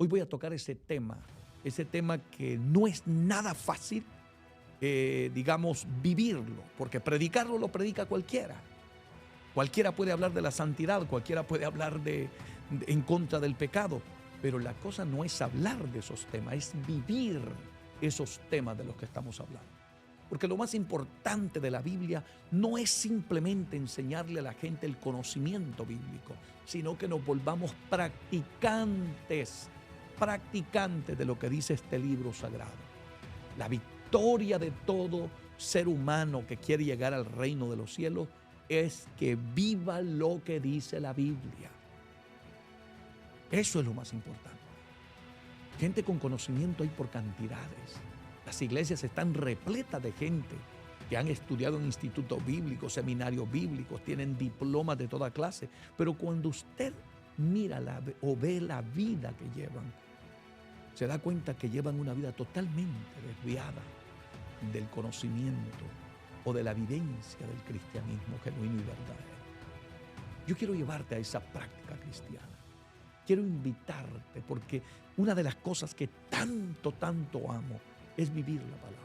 Hoy voy a tocar ese tema que no es nada fácil, digamos, vivirlo, porque predicarlo lo predica cualquiera. Cualquiera puede hablar de la santidad, cualquiera puede hablar en contra del pecado, pero la cosa no es hablar de esos temas, es vivir esos temas de los que estamos hablando. Porque lo más importante de la Biblia no es simplemente enseñarle a la gente el conocimiento bíblico, sino que nos volvamos practicantes de lo que dice este libro sagrado. La victoria de todo ser humano que quiere llegar al reino de los cielos es que viva lo que dice la Biblia. Eso es lo más importante. Gente con conocimiento hay por cantidades. Las iglesias están repletas de gente que han estudiado en institutos bíblicos, seminarios bíblicos, tienen diplomas de toda clase. Pero cuando usted mira o ve la vida que llevan, se da cuenta que llevan una vida totalmente desviada del conocimiento o de la vivencia del cristianismo genuino y verdadero. Yo quiero llevarte a esa práctica cristiana. Quiero invitarte porque una de las cosas que tanto amo es vivir la palabra.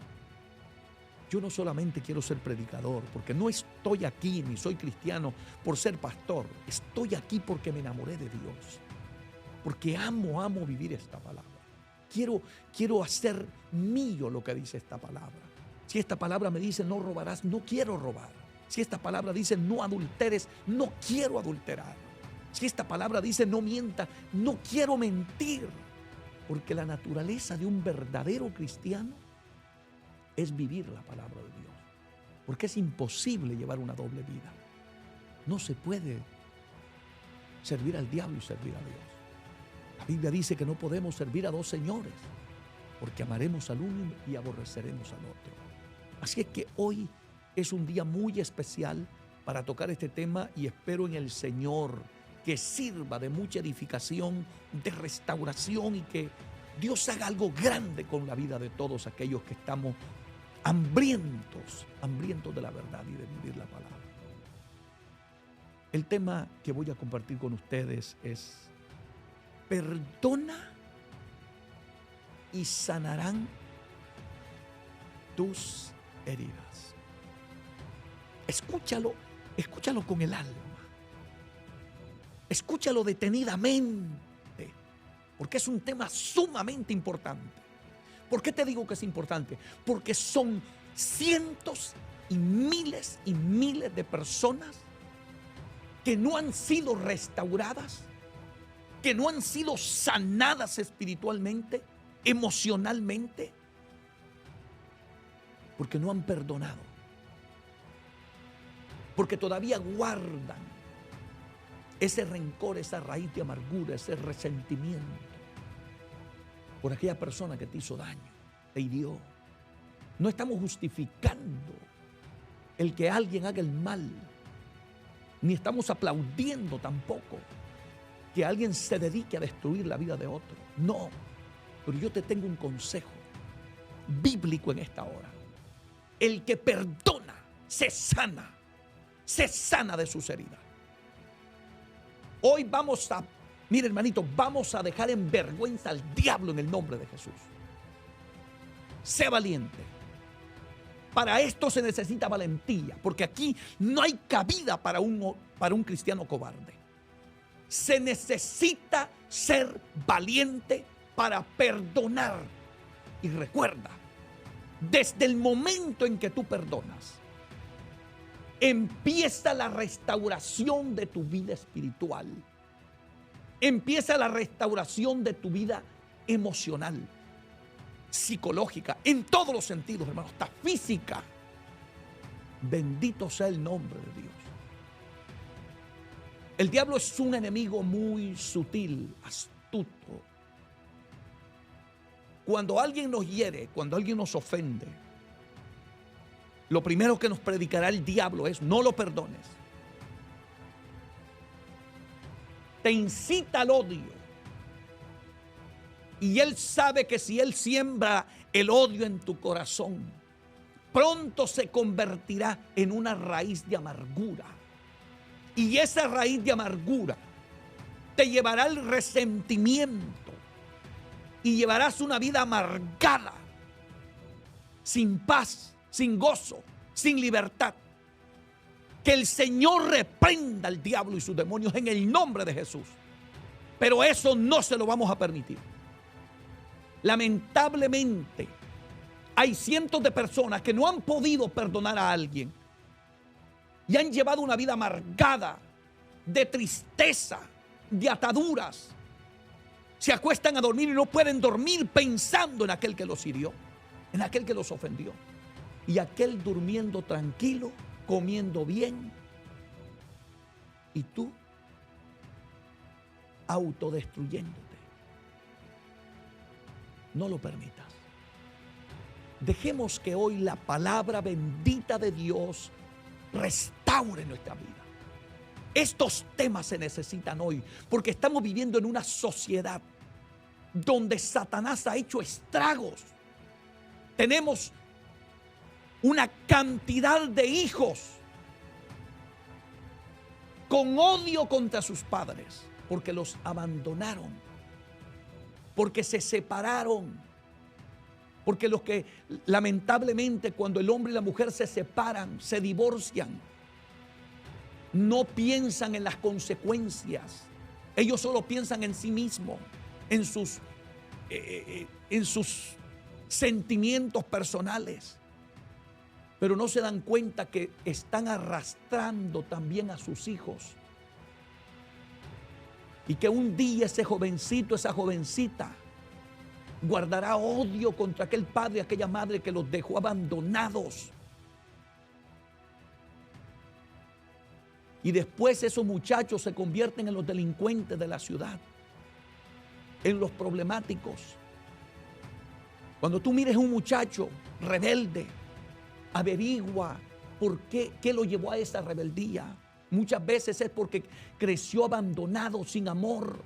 Yo no solamente quiero ser predicador, porque no estoy aquí ni soy cristiano por ser pastor. Estoy aquí porque me enamoré de Dios, porque amo vivir esta palabra. Quiero hacer mío lo que dice esta palabra. Si esta palabra me dice no robarás, no quiero robar. Si esta palabra dice no adulteres, no quiero adulterar. Si esta palabra dice no mienta, no quiero mentir. Porque la naturaleza de un verdadero cristiano es vivir la palabra de Dios. Porque es imposible llevar una doble vida. No se puede servir al diablo y servir a Dios. La Biblia dice que no podemos servir a dos señores, porque amaremos al uno y aborreceremos al otro. Así es que hoy es un día muy especial para tocar este tema y espero en el Señor que sirva de mucha edificación, de restauración y que Dios haga algo grande con la vida de todos aquellos que estamos hambrientos de la verdad y de vivir la palabra. El tema que voy a compartir con ustedes es: perdona y sanarán tus heridas. Escúchalo con el alma. Escúchalo detenidamente, porque es un tema sumamente importante. ¿Por qué te digo que es importante? Porque son cientos y miles de personas que no han sido restauradas, que no han sido sanadas espiritualmente, emocionalmente, porque no han perdonado, porque todavía guardan ese rencor, esa raíz de amargura, ese resentimiento por aquella persona que te hizo daño, te hirió. No estamos justificando el que alguien haga el mal, ni estamos aplaudiendo tampoco que alguien se dedique a destruir la vida de otro. No, pero yo te tengo un consejo bíblico en esta hora. El que perdona se sana de sus heridas. Hoy mire hermanito, vamos a dejar en vergüenza al diablo en el nombre de Jesús. Sé valiente. Para esto se necesita valentía, porque aquí no hay cabida para un cristiano cobarde. Se necesita ser valiente para perdonar. Y recuerda, desde el momento en que tú perdonas, empieza la restauración de tu vida espiritual. Empieza la restauración de tu vida emocional, psicológica, en todos los sentidos, hermano, hasta física. Bendito sea el nombre de Dios. El diablo es un enemigo muy sutil, astuto. Cuando alguien nos hiere, cuando alguien nos ofende, lo primero que nos predicará el diablo es: no lo perdones. Te incita al odio. Y él sabe que si él siembra el odio en tu corazón, pronto se convertirá en una raíz de amargura. Y esa raíz de amargura te llevará al resentimiento. y llevarás una vida amargada, sin paz, sin gozo, sin libertad. Que el Señor reprenda al diablo y sus demonios en el nombre de Jesús. Pero eso no se lo vamos a permitir. Lamentablemente, hay cientos de personas que no han podido perdonar a alguien y han llevado una vida amargada, de tristeza, de ataduras. Se acuestan a dormir y no pueden dormir pensando en aquel que los hirió, en aquel que los ofendió. Y aquel durmiendo tranquilo, comiendo bien. Y tú autodestruyéndote. No lo permitas. Dejemos que hoy la palabra bendita de Dios restaure nuestra vida. Estos temas se necesitan hoy porque estamos viviendo en una sociedad donde Satanás ha hecho estragos. Tenemos una cantidad de hijos con odio contra sus padres porque los abandonaron, porque se separaron, porque los que lamentablemente cuando el hombre y la mujer se separan, se divorcian, no piensan en las consecuencias. Ellos solo piensan en sí mismos, en sus sentimientos personales. Pero no se dan cuenta que están arrastrando también a sus hijos. Y que un día ese jovencito, esa jovencita, guardará odio contra aquel padre, aquella madre que los dejó abandonados. Y después esos muchachos se convierten en los delincuentes de la ciudad, en los problemáticos. Cuando tú mires un muchacho rebelde, averigua por qué lo llevó a esa rebeldía. Muchas veces es porque creció abandonado, sin amor.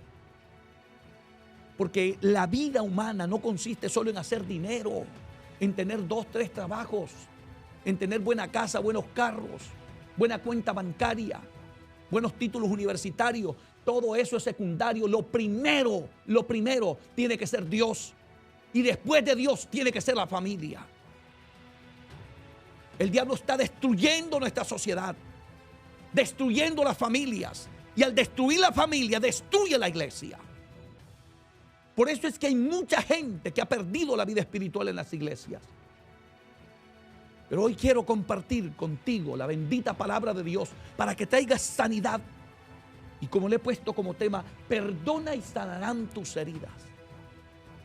Porque la vida humana no consiste solo en hacer dinero, en tener 2, 3 trabajos, en tener buena casa, buenos carros, buena cuenta bancaria, buenos títulos universitarios. Todo eso es secundario. Lo primero tiene que ser Dios. Y después de Dios tiene que ser la familia. El diablo está destruyendo nuestra sociedad, destruyendo las familias. Y al destruir la familia, destruye la iglesia. Por eso es que hay mucha gente que ha perdido la vida espiritual en las iglesias. Pero hoy quiero compartir contigo la bendita palabra de Dios para que traigas sanidad. Y como le he puesto como tema, perdona y sanarán tus heridas.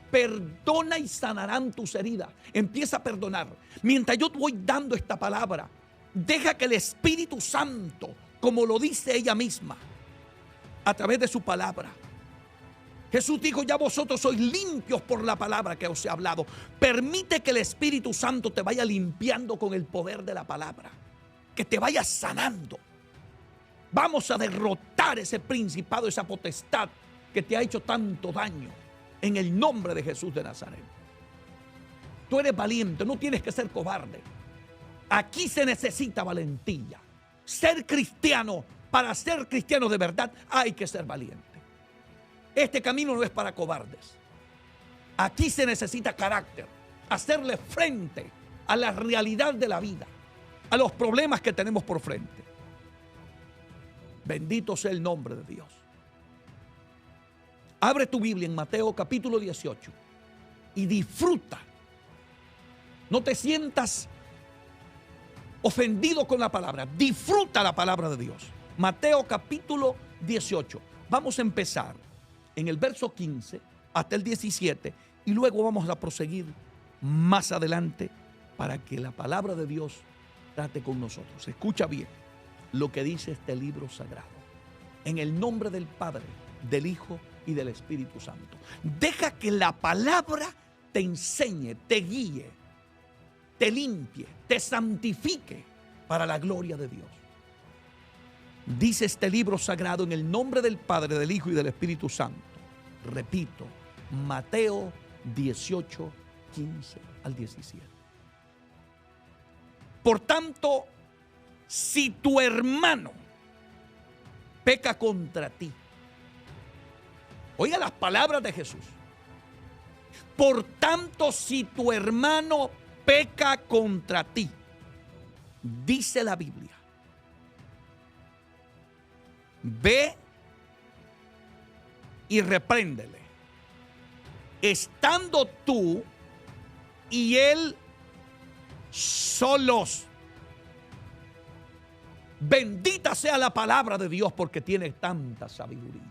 Perdona y sanarán tus heridas. Empieza a perdonar. Mientras yo te voy dando esta palabra, deja que el Espíritu Santo, como lo dice ella misma, a través de su palabra. Jesús dijo: ya vosotros sois limpios por la palabra que os he hablado. Permite que el Espíritu Santo te vaya limpiando con el poder de la palabra, que te vaya sanando. Vamos a derrotar ese principado, esa potestad que te ha hecho tanto daño, en el nombre de Jesús de Nazaret. Tú eres valiente, no tienes que ser cobarde. Aquí se necesita valentía. Ser cristiano, para ser cristiano de verdad, hay que ser valiente. Este camino no es para cobardes. Aquí se necesita carácter, hacerle frente a la realidad de la vida, a los problemas que tenemos por frente. Bendito sea el nombre de Dios. Abre tu Biblia en Mateo capítulo 18 y disfruta. No te sientas ofendido con la palabra. Disfruta la palabra de Dios. Mateo capítulo 18. Vamos a empezar en el verso 15 hasta el 17 y luego vamos a proseguir más adelante para que la palabra de Dios trate con nosotros. Escucha bien lo que dice este libro sagrado. En el nombre del Padre, del Hijo y del Espíritu Santo. Deja que la palabra te enseñe, te guíe, te limpie, te santifique para la gloria de Dios. Dice este libro sagrado en el nombre del Padre, del Hijo y del Espíritu Santo. Repito, Mateo 18, 15 al 17. Por tanto, si tu hermano peca contra ti, oiga las palabras de Jesús. Por tanto, si tu hermano peca contra ti, dice la Biblia, ve y repréndele, estando tú y él solos. Bendita sea la palabra de Dios porque tiene tanta sabiduría.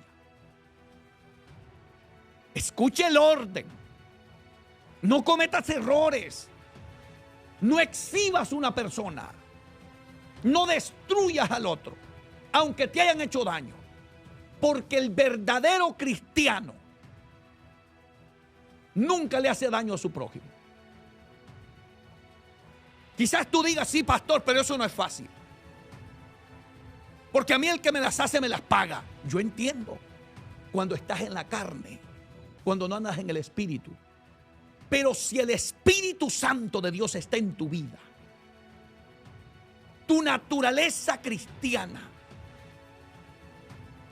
Escuche el orden. No cometas errores. No exhibas una persona. No destruyas al otro, aunque te hayan hecho daño. Porque el verdadero cristiano nunca le hace daño a su prójimo. Quizás tú digas, sí, pastor, pero eso no es fácil. Porque a mí el que me las hace me las paga. Yo entiendo cuando estás en la carne, cuando no andas en el Espíritu. Pero si el Espíritu Santo de Dios está en tu vida, tu naturaleza cristiana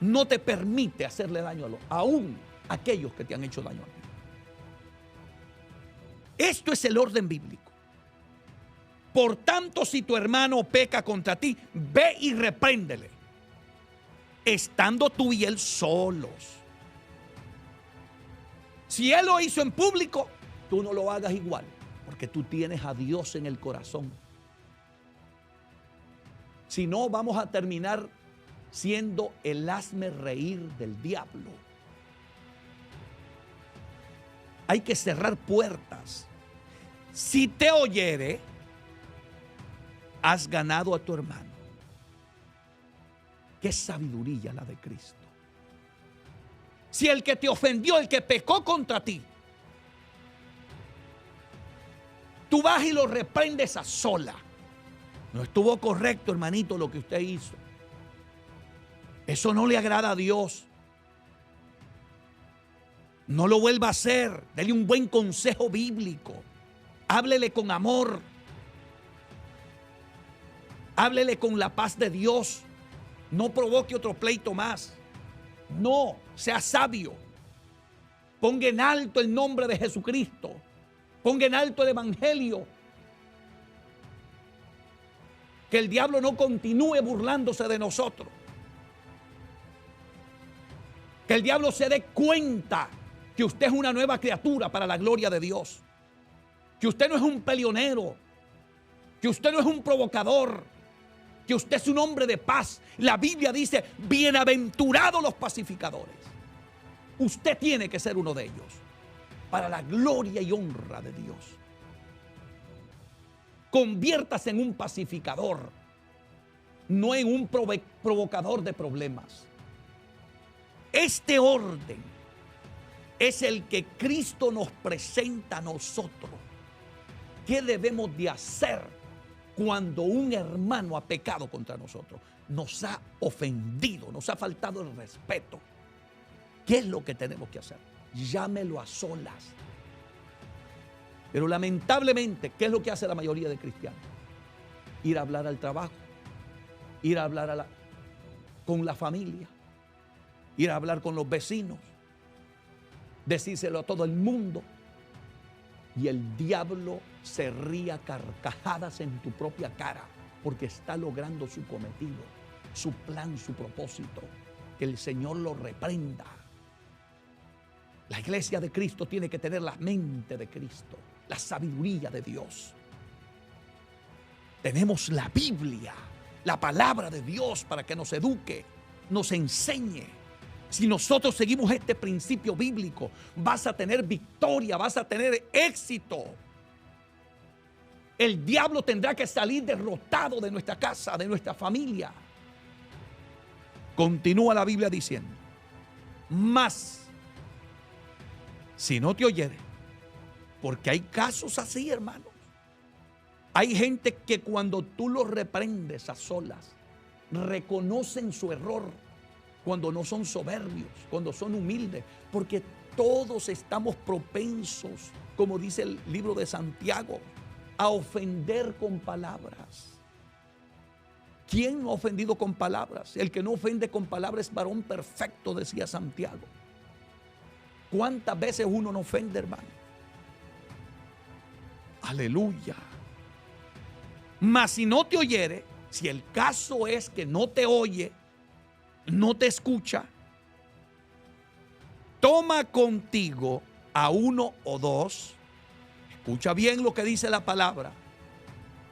no te permite hacerle daño aún a aquellos que te han hecho daño a ti. Esto es el orden bíblico. Por tanto, si tu hermano peca contra ti, ve y repréndele, estando tú y él solos. Si él lo hizo en público, tú no lo hagas igual, porque tú tienes a Dios en el corazón. Si no, vamos a terminar siendo el hazme reír del diablo. Hay que cerrar puertas. Si te oyere, has ganado a tu hermano. Qué sabiduría la de Cristo. Si el que te ofendió, el que pecó contra ti, tú vas y lo reprendes a sola. No estuvo correcto, hermanito, lo que usted hizo. Eso no le agrada a Dios. No lo vuelva a hacer. Dele un buen consejo bíblico. Háblele con amor. Háblele con la paz de Dios. No provoque otro pleito más. No, sea sabio. Ponga en alto el nombre de Jesucristo. Ponga en alto el Evangelio. Que el diablo no continúe burlándose de nosotros. Que el diablo se dé cuenta que usted es una nueva criatura para la gloria de Dios. Que usted no es un peleonero. Que usted no es un provocador. Que usted es un hombre de paz. La Biblia dice, bienaventurados los pacificadores. Usted tiene que ser uno de ellos, para la gloria y honra de Dios. Conviértase en un pacificador, no en un provocador de problemas. Este orden es el que Cristo nos presenta a nosotros. ¿Qué debemos de hacer cuando un hermano ha pecado contra nosotros? Nos ha ofendido, nos ha faltado el respeto. ¿Qué es lo que tenemos que hacer? Llámelo a solas. Pero lamentablemente, ¿qué es lo que hace la mayoría de cristianos? Ir a hablar al trabajo, ir a hablar con la familia, ir a hablar con los vecinos, decírselo a todo el mundo. Y el diablo se ríe a carcajadas en tu propia cara porque está logrando su cometido, su plan, su propósito. Que el Señor lo reprenda. La iglesia de Cristo tiene que tener la mente de Cristo, la sabiduría de Dios. Tenemos la Biblia, la palabra de Dios para que nos eduque, nos enseñe. Si nosotros seguimos este principio bíblico, vas a tener victoria, vas a tener éxito. El diablo tendrá que salir derrotado de nuestra casa, de nuestra familia. Continúa la Biblia diciendo, mas si no te oyere, porque hay casos así, hermanos. Hay gente que cuando tú los reprendes a solas, reconocen su error, cuando no son soberbios, cuando son humildes, porque todos estamos propensos, como dice el libro de Santiago, a ofender con palabras. ¿Quién no ha ofendido con palabras? El que no ofende con palabras es varón perfecto, decía Santiago. ¿Cuántas veces uno no ofende, hermano? Aleluya. Mas si no te oyere, si el caso es que no te oye, no te escucha, toma contigo a uno o dos. Escucha bien lo que dice la palabra.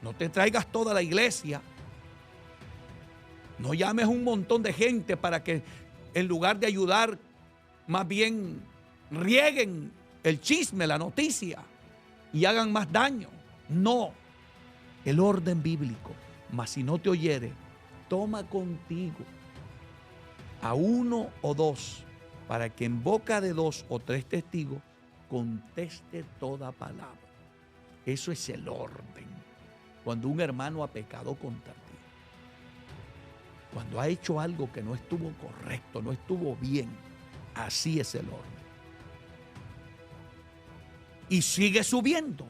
No te traigas toda la iglesia. No llames un montón de gente para que en lugar de ayudar, más bien rieguen el chisme, la noticia y hagan más daño. No. El orden bíblico. Mas si no te oyere, toma contigo a uno o dos, para que en boca de dos o tres testigos conteste toda palabra. Eso es el orden. Cuando un hermano ha pecado contra ti, cuando ha hecho algo que no estuvo correcto, no estuvo bien, así es el orden. Y sigue subiendo.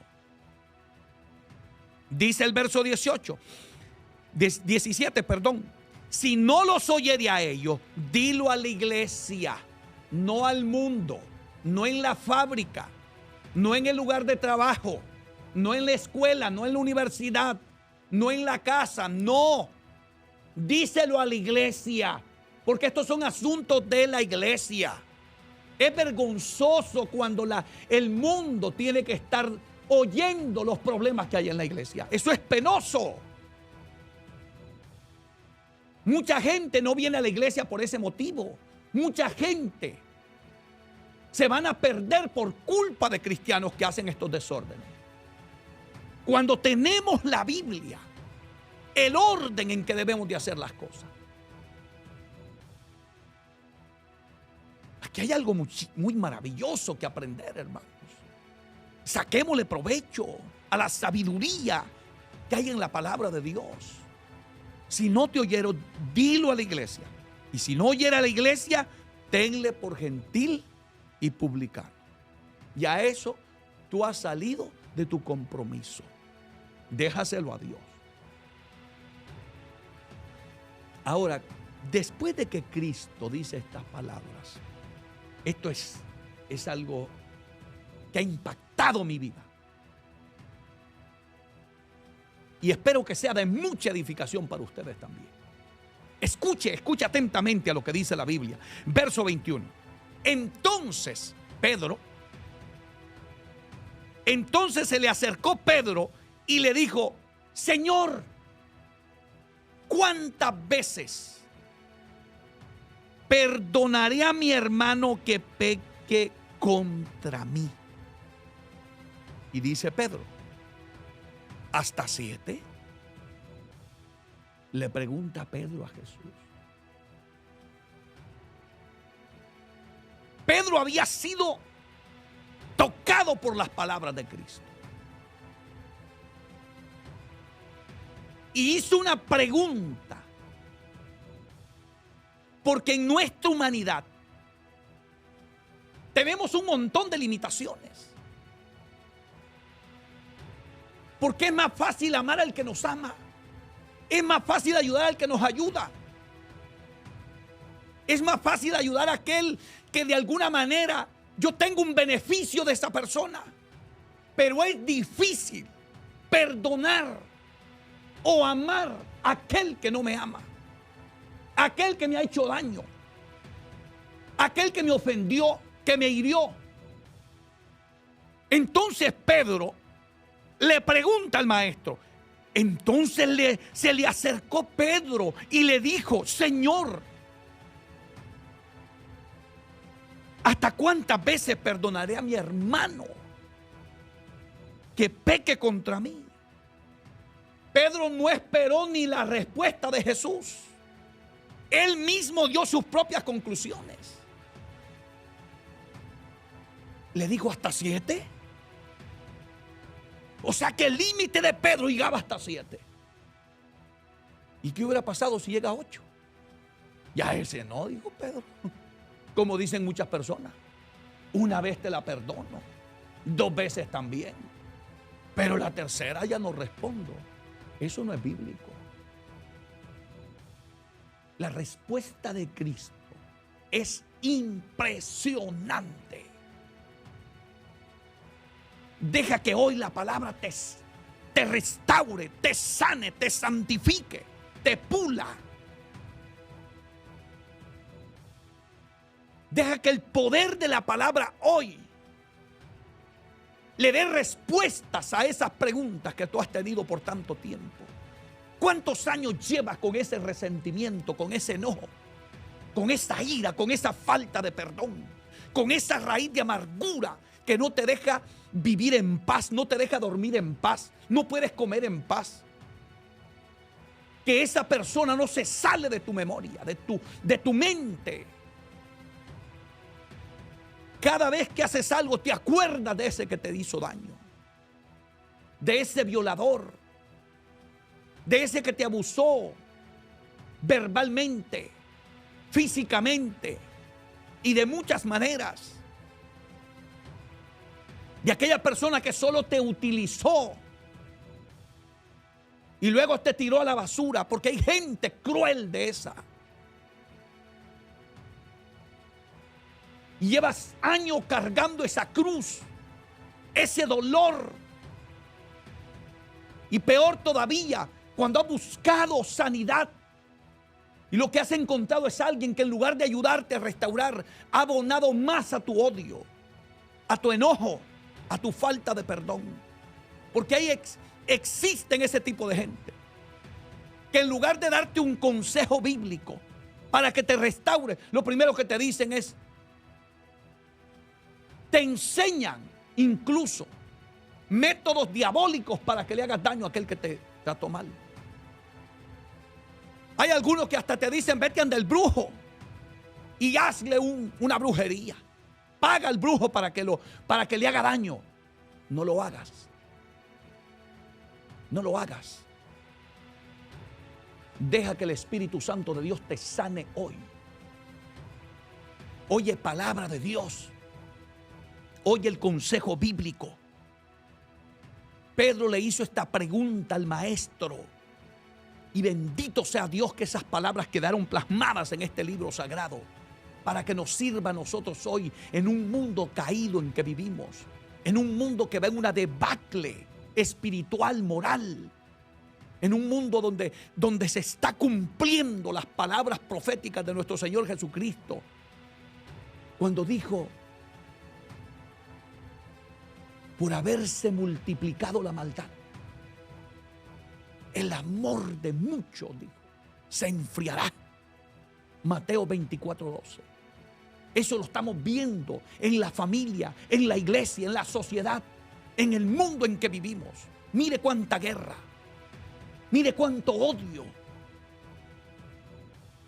Dice el verso 17, perdón. Si no los oyere a ellos, dilo a la iglesia, no al mundo, no en la fábrica, no en el lugar de trabajo, no en la escuela, no en la universidad, no en la casa, no. Díselo a la iglesia, porque estos son asuntos de la iglesia. Es vergonzoso cuando el mundo tiene que estar oyendo los problemas que hay en la iglesia. Eso es penoso. Mucha gente no viene a la iglesia por ese motivo. Mucha gente se van a perder por culpa de cristianos que hacen estos desórdenes. Cuando tenemos la Biblia, el orden en que debemos de hacer las cosas. Aquí hay algo muy maravilloso que aprender, hermanos. Saquémosle provecho a la sabiduría que hay en la palabra de Dios. Si no te oyeron, dilo a la iglesia. Y si no oyera a la iglesia, tenle por gentil y publicano. Y a eso tú has salido de tu compromiso. Déjaselo a Dios. Ahora, después de que Cristo dice estas palabras, esto es algo que ha impactado mi vida. Y espero que sea de mucha edificación para ustedes también. Escuche atentamente a lo que dice la Biblia. Verso 21. Entonces se le acercó Pedro y le dijo: Señor, ¿cuántas veces perdonaré a mi hermano que peque contra mí? Y dice Pedro: ¿hasta 7? Le pregunta Pedro a Jesús. Pedro había sido tocado por las palabras de Cristo. Y hizo una pregunta. Porque en nuestra humanidad tenemos un montón de limitaciones. Porque es más fácil amar al que nos ama. Es más fácil ayudar al que nos ayuda. Es más fácil ayudar a aquel que de alguna manera yo tengo un beneficio de esa persona. Pero es difícil perdonar o amar a aquel que no me ama. Aquel que me ha hecho daño. Aquel que me ofendió, que me hirió. Entonces Pedro le pregunta al maestro. Entonces se le acercó Pedro y le dijo: Señor, ¿hasta cuántas veces perdonaré a mi hermano que peque contra mí? Pedro no esperó ni la respuesta de Jesús. Él mismo dio sus propias conclusiones. Le dijo: ¿hasta 7? O sea que el límite de Pedro llegaba hasta 7. ¿Y qué hubiera pasado si llega a 8? Ya ese no, dijo Pedro. Como dicen muchas personas. Una vez te la perdono, 2 veces también, pero la tercera ya no respondo. Eso no es bíblico. La respuesta de Cristo es impresionante. Deja que hoy la palabra te restaure, te sane, te santifique, te pula. Deja que el poder de la palabra hoy le dé respuestas a esas preguntas que tú has tenido por tanto tiempo. ¿Cuántos años llevas con ese resentimiento, con ese enojo, con esa ira, con esa falta de perdón, con esa raíz de amargura que no te deja vivir en paz, no te deja dormir en paz, no puedes comer en paz? Que esa persona no se sale de tu memoria, de tu mente. Cada vez que haces algo te acuerdas de ese que te hizo daño, de ese violador, de ese que te abusó verbalmente, físicamente y de muchas maneras, de aquella persona que solo te utilizó y luego te tiró a la basura, porque hay gente cruel de esa. Y llevas años cargando esa cruz, ese dolor. Y peor todavía, cuando has buscado sanidad y lo que has encontrado es alguien que en lugar de ayudarte a restaurar, ha abonado más a tu odio, a tu enojo, a tu falta de perdón. Porque ahí existen ese tipo de gente que en lugar de darte un consejo bíblico para que te restaure, lo primero que te dicen es, te enseñan incluso métodos diabólicos para que le hagas daño a aquel que te trató mal. Hay algunos que hasta te dicen, vete ante el brujo y hazle una brujería. Paga al brujo para que le haga daño. No lo hagas. No lo hagas. Deja que el Espíritu Santo de Dios te sane hoy. Oye palabra de Dios. Oye el consejo bíblico. Pedro le hizo esta pregunta al maestro. Y bendito sea Dios que esas palabras quedaron plasmadas en este libro sagrado para que nos sirva a nosotros hoy en un mundo caído en que vivimos, en un mundo que ve una debacle espiritual, moral, en un mundo donde se está cumpliendo las palabras proféticas de nuestro Señor Jesucristo, cuando dijo, por haberse multiplicado la maldad, el amor de muchos, dijo, se enfriará. Mateo 24:12. Eso lo estamos viendo en la familia, en la iglesia, en la sociedad, en el mundo en que vivimos. Mire cuánta guerra, mire cuánto odio,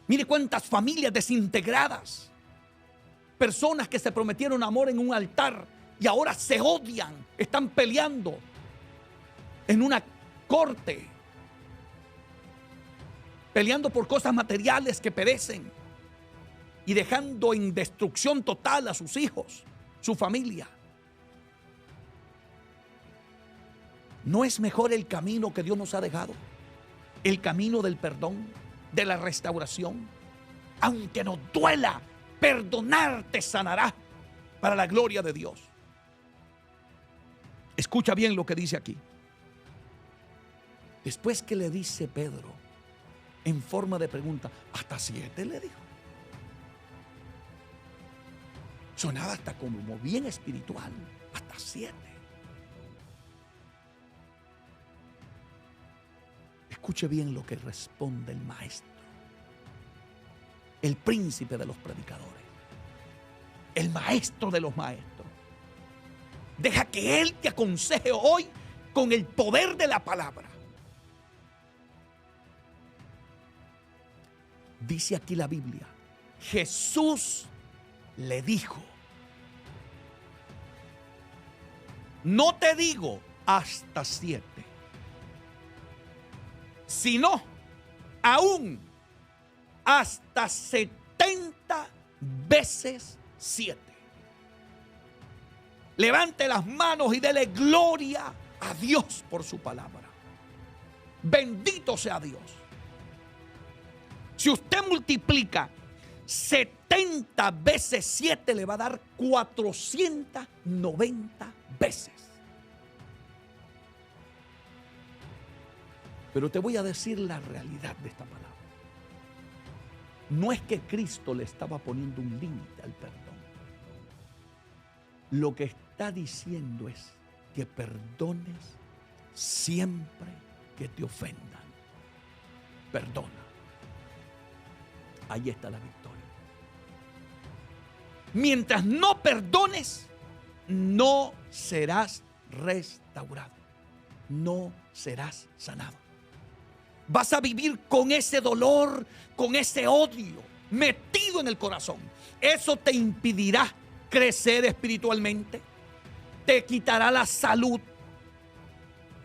mire cuántas familias desintegradas, personas que se prometieron amor en un altar y ahora se odian, están peleando en una corte, peleando por cosas materiales que perecen y dejando en destrucción total a sus hijos, su familia. ¿No es mejor el camino que Dios nos ha dejado? El camino del perdón, de la restauración. Aunque nos duela, perdonar te sanará para la gloria de Dios. Escucha bien lo que dice aquí. Después que le dice Pedro, en forma de pregunta, hasta 7 le dijo. Sonaba hasta como bien espiritual, hasta 7. Escuche bien lo que responde el maestro, el príncipe de los predicadores, el maestro de los maestros. Deja que Él te aconseje hoy con el poder de la palabra. Dice aquí la Biblia, Jesús le dijo, no te digo hasta 7, sino aún hasta 70 veces 7. Levante las manos y dele gloria a Dios por su palabra. Bendito sea Dios. Si usted multiplica 70 veces 7, le va a dar 490 veces. Pero te voy a decir la realidad de esta palabra. No es que Cristo le estaba poniendo un límite al perdón. Lo que está diciendo es que perdones siempre que te ofendan. Perdona. Ahí está la victoria. Mientras no perdones, no serás restaurado. No serás sanado. Vas a vivir con ese dolor, con ese odio metido en el corazón. Eso te impedirá crecer espiritualmente. Te quitará la salud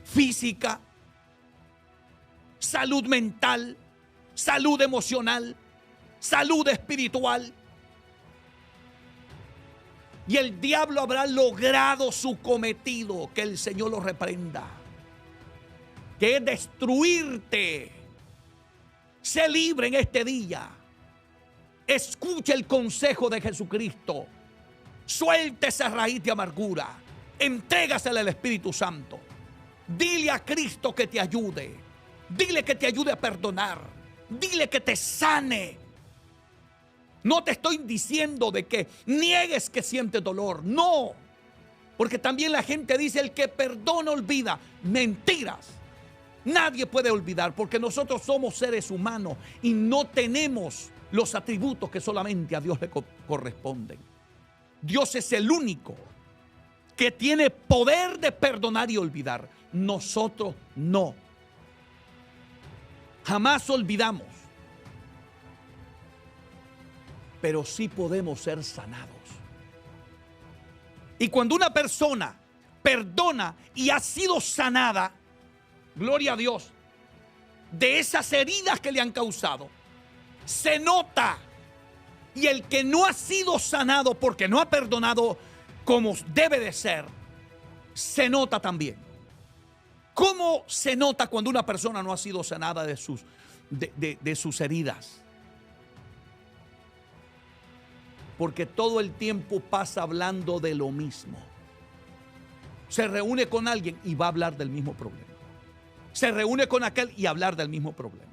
física, salud mental, salud emocional, salud espiritual. Y el diablo habrá logrado su cometido, que el Señor lo reprenda, que es destruirte. Sé libre en este día. Escucha el consejo de Jesucristo. Suelta esa raíz de amargura. Entrégasela al Espíritu Santo. Dile a Cristo que te ayude. Dile que te ayude a perdonar. Dile que te sane. No te estoy diciendo de que niegues que sientes dolor. No. Porque también la gente dice: el que perdona olvida. Mentiras. Nadie puede olvidar, porque nosotros somos seres humanos y no tenemos los atributos que solamente a Dios le corresponden. Dios es el único que tiene poder de perdonar y olvidar. Nosotros no. Jamás olvidamos. Pero sí podemos ser sanados. Y cuando una persona perdona y ha sido sanada, gloria a Dios, de esas heridas que le han causado, se nota. Y el que no ha sido sanado porque no ha perdonado como debe de ser, se nota también. ¿Cómo se nota cuando una persona no ha sido sanada de sus heridas? Porque todo el tiempo pasa hablando de lo mismo. Se reúne con alguien y va a hablar del mismo problema. Se reúne con aquel y hablar del mismo problema.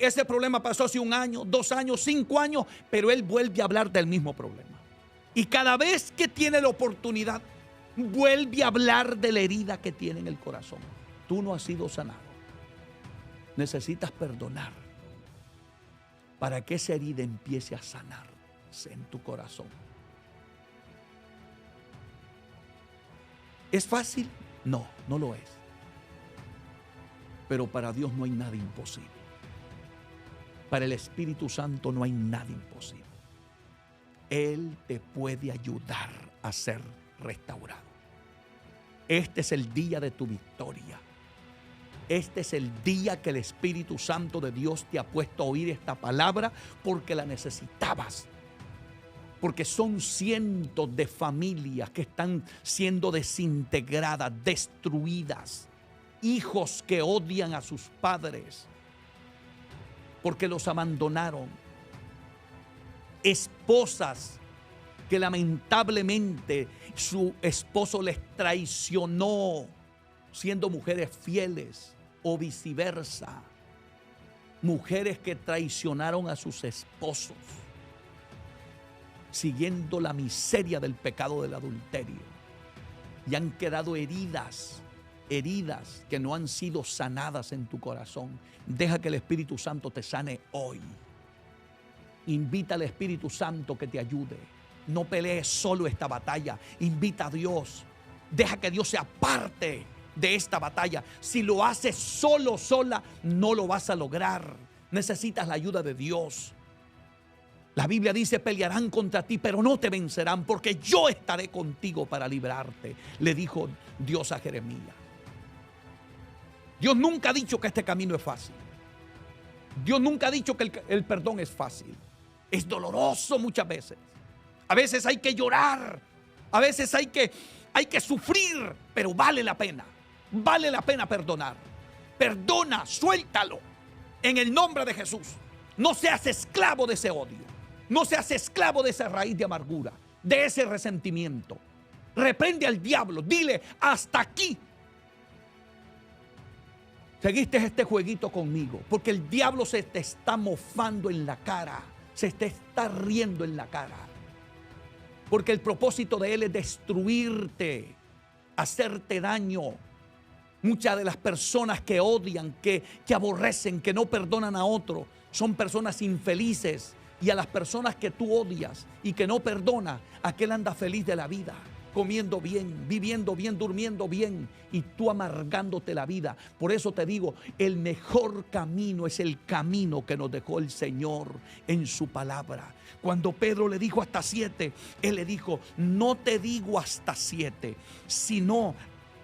Ese problema pasó hace 1 año, 2 años, 5 años, pero él vuelve a hablar del mismo problema. Y cada vez que tiene la oportunidad, vuelve a hablar de la herida que tiene en el corazón. Tú no has sido sanado. Necesitas perdonar para que esa herida empiece a sanarse en tu corazón. ¿Es fácil? No, no lo es. Pero para Dios no hay nada imposible. Para el Espíritu Santo no hay nada imposible. Él te puede ayudar a ser restaurado. Este es el día de tu victoria. Este es el día que el Espíritu Santo de Dios te ha puesto a oír esta palabra porque la necesitabas. Porque son cientos de familias que están siendo desintegradas, destruidas. Hijos que odian a sus padres porque los abandonaron. Esposas que lamentablemente su esposo les traicionó siendo mujeres fieles o viceversa. Mujeres que traicionaron a sus esposos siguiendo la miseria del pecado del adulterio y han quedado heridas que no han sido sanadas en tu corazón. Deja que el Espíritu Santo te sane hoy. Invita al Espíritu Santo que te ayude. No pelees solo esta batalla. Invita a Dios. Deja que Dios sea parte de esta batalla. Si lo haces solo, sola, no lo vas a lograr. Necesitas la ayuda de Dios. La Biblia dice: pelearán contra ti, pero no te vencerán, porque yo estaré contigo para librarte, le dijo Dios a Jeremías. Dios nunca ha dicho que este camino es fácil. Dios nunca ha dicho que el perdón es fácil. Es doloroso muchas veces. A veces hay que llorar. A veces hay que sufrir, pero vale la pena. Vale la pena perdonar. Perdona, suéltalo. En el nombre de Jesús. No seas esclavo de ese odio. No seas esclavo de esa raíz de amargura, de ese resentimiento. Reprende al diablo. Dile: hasta aquí. Seguiste este jueguito conmigo, porque el diablo se te está mofando en la cara, se te está riendo en la cara. Porque el propósito de él es destruirte, hacerte daño. Muchas de las personas que odian, que aborrecen, que no perdonan a otro, son personas infelices. Y a las personas que tú odias y que no perdonas, aquel anda feliz de la vida, comiendo bien, viviendo bien, durmiendo bien, y tú amargándote la vida. Por eso te digo, el mejor camino es el camino que nos dejó el Señor en su palabra. Cuando Pedro le dijo hasta 7, él le dijo, no te digo hasta 7, sino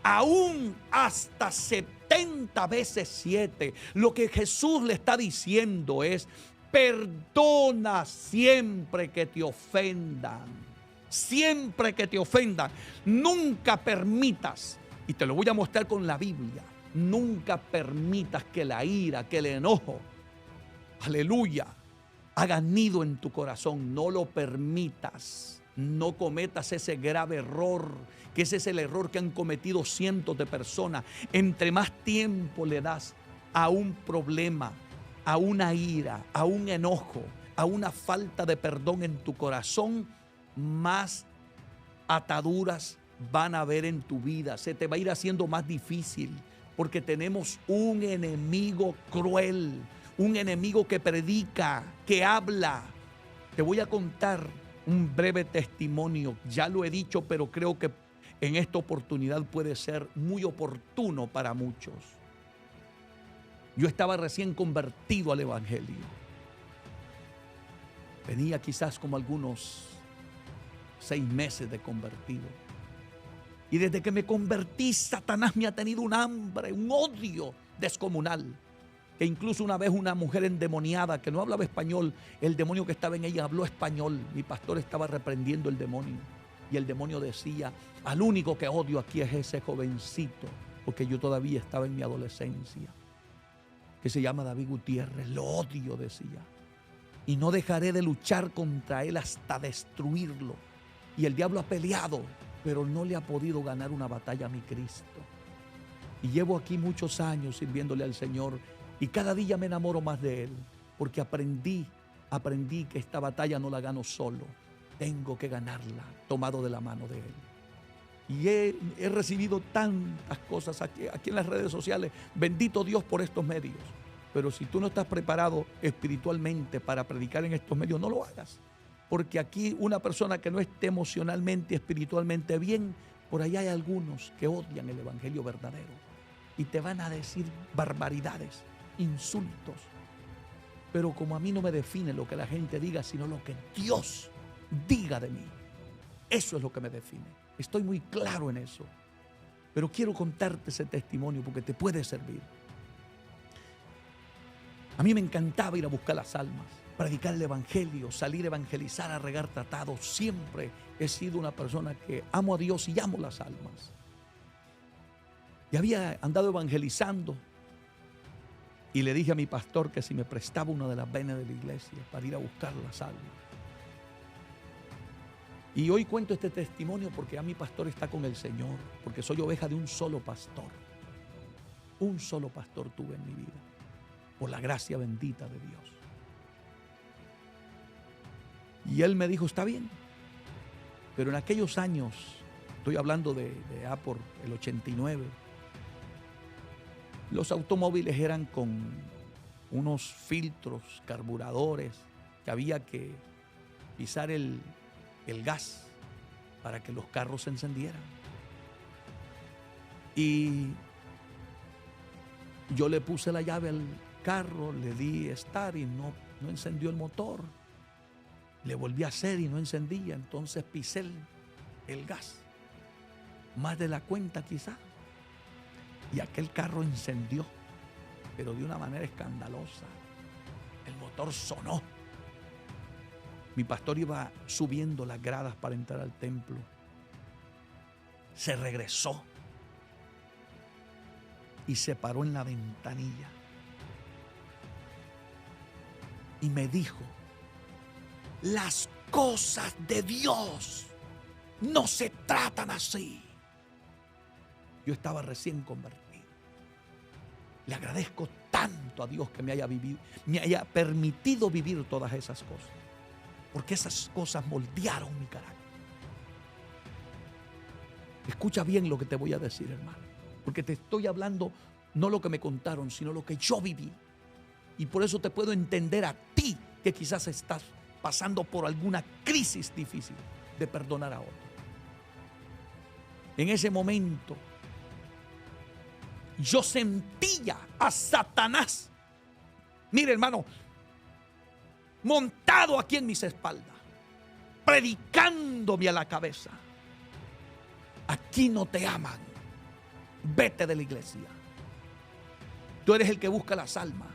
aún hasta 70 veces 7. Lo que Jesús le está diciendo es, perdona siempre que te ofendan. Siempre que te ofendan. Nunca permitas, y te lo voy a mostrar con la Biblia, nunca permitas que la ira, que el enojo, aleluya, haga nido en tu corazón. No lo permitas. No cometas ese grave error, que ese es el error que han cometido cientos de personas. Entre más tiempo le das a un problema, a una ira, a un enojo, a una falta de perdón en tu corazón, más ataduras van a haber en tu vida. Se te va a ir haciendo más difícil, porque tenemos un enemigo cruel, un enemigo que predica, que habla. Te voy a contar un breve testimonio. Ya lo he dicho, pero creo que en esta oportunidad puede ser muy oportuno para muchos. Yo estaba recién convertido al evangelio. Venía quizás como algunos 6 meses de convertido. Y desde que me convertí, Satanás me ha tenido un hambre, un odio descomunal. Que incluso una vez una mujer endemoniada que no hablaba español, el demonio que estaba en ella habló español. Mi pastor estaba reprendiendo el demonio. Y el demonio decía, al único que odio aquí es ese jovencito, porque yo todavía estaba en mi adolescencia, que se llama David Gutiérrez. Lo odio, decía. Y no dejaré de luchar contra él hasta destruirlo. Y el diablo ha peleado, pero no le ha podido ganar una batalla a mi Cristo. Y llevo aquí muchos años sirviéndole al Señor, y cada día me enamoro más de Él, porque aprendí que esta batalla no la gano solo. Tengo que ganarla tomado de la mano de Él. Y he recibido tantas cosas aquí en las redes sociales. Bendito Dios por estos medios. Pero si tú no estás preparado espiritualmente para predicar en estos medios, no lo hagas. Porque aquí una persona que no esté emocionalmente y espiritualmente bien, por allá hay algunos que odian el evangelio verdadero y te van a decir barbaridades, insultos. Pero como a mí no me define lo que la gente diga, sino lo que Dios diga de mí, eso es lo que me define. Estoy muy claro en eso. Pero quiero contarte ese testimonio porque te puede servir. A mí me encantaba ir a buscar las almas, predicar el evangelio, salir a evangelizar, a regar tratados. Siempre he sido una persona que amo a Dios y amo las almas. Y había andado evangelizando y le dije a mi pastor que si me prestaba una de las venas de la iglesia para ir a buscar las almas. Y hoy cuento este testimonio porque ya mi pastor está con el Señor, porque soy oveja de un solo pastor. Un solo pastor tuve en mi vida, por la gracia bendita de Dios. Y él me dijo, está bien, pero en aquellos años, estoy hablando de por el 89, los automóviles eran con unos filtros, carburadores, que había que pisar el gas para que los carros se encendieran. Y yo le puse la llave al carro, le di start y no encendió el motor. Le volví a hacer y no encendía. Entonces pisé el gas, más de la cuenta quizá, y aquel carro encendió, pero de una manera escandalosa. El motor sonó. Mi pastor iba subiendo las gradas para entrar al templo. Se regresó y se paró en la ventanilla y me dijo, las cosas de Dios no se tratan así. Yo estaba recién convertido. Le agradezco tanto a Dios que me haya permitido vivir todas esas cosas. Porque esas cosas moldearon mi carácter. Escucha bien lo que te voy a decir, hermano. Porque te estoy hablando no lo que me contaron, sino lo que yo viví. Y por eso te puedo entender a ti que quizás estás pasando por alguna crisis difícil de perdonar a otro. En ese momento, yo sentía a Satanás, mire hermano, montado aquí en mis espaldas, predicándome a la cabeza. Aquí no te aman, vete de la iglesia. Tú eres el que busca las almas.